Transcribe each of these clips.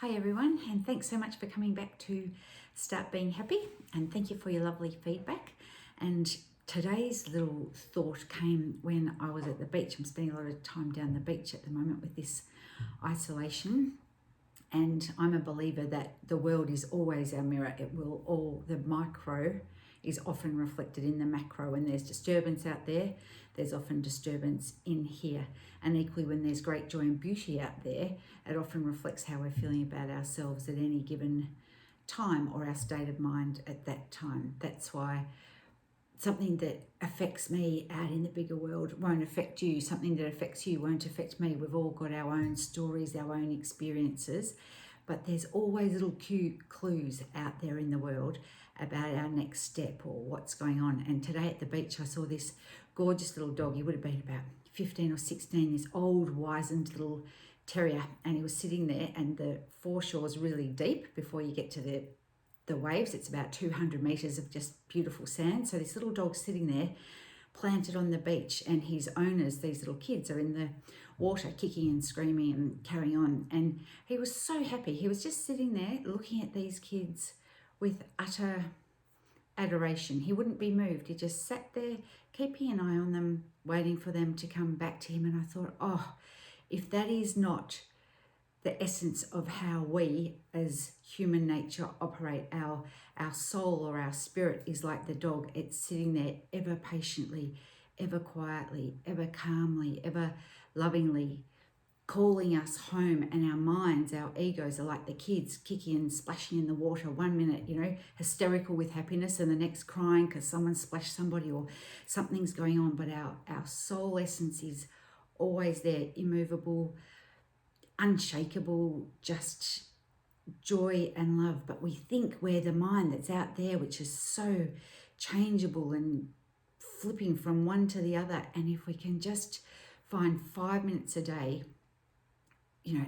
Hi everyone, and thanks so much for coming back to Start Being Happy, and thank you for your lovely feedback. And today's little thought came when I was at the beach. I'm spending a lot of time down the beach at the moment with this isolation, and I'm a believer that the world is always our mirror. It will all, the micro is often reflected in the macro. When there's disturbance out there, there's often disturbance in here. And equally, when there's great joy and beauty out there, it often reflects how we're feeling about ourselves at any given time, or our state of mind at that time. That's why something that affects me out in the bigger world won't affect you. Something that affects you won't affect me. We've all got our own stories, our own experiences, but there's always little clues out there in the world about our next step or what's going on. And today at the beach, I saw this gorgeous little dog. He would have been about 15 or 16, this old wizened little terrier, and he was sitting there, and the foreshore is really deep before you get to the waves. It's about 200 meters of just beautiful sand. So this little dog's sitting there planted on the beach, and his owners, these little kids, are in the water kicking and screaming and carrying on. And he was so happy. He was just sitting there looking at these kids with utter adoration. He wouldn't be moved. He just sat there keeping an eye on them, waiting for them to come back to him. And I thought, oh, if that is not the essence of how we as human nature operate, our soul or our spirit is like the dog. It's sitting there ever patiently, ever quietly, ever calmly, ever lovingly, calling us home. And our minds, our egos, are like the kids, kicking and splashing in the water. 1 minute, hysterical with happiness, and the next crying because someone splashed somebody or something's going on. But our soul essence is always there, immovable, unshakable, just joy and love. But we think we're the mind that's out there, which is so changeable and flipping from one to the other. And if we can just find 5 minutes a day,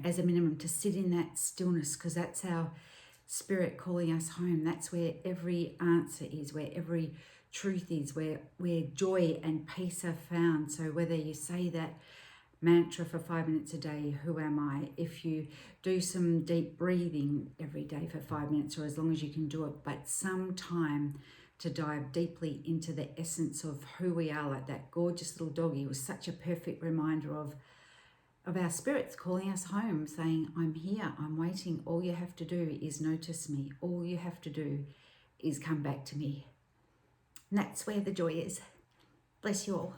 as a minimum, to sit in that stillness, because that's our spirit calling us home. That's where every answer is, where every truth is, where joy and peace are found. So whether you say that mantra for 5 minutes a day, who am I? If you do some deep breathing every day for 5 minutes, or as long as you can do it, but some time to dive deeply into the essence of who we are. Like that gorgeous little doggy was such a perfect reminder of our spirits calling us home, saying, I'm here, I'm waiting. All you have to do is notice me. All you have to do is come back to me. And that's where the joy is. Bless you all.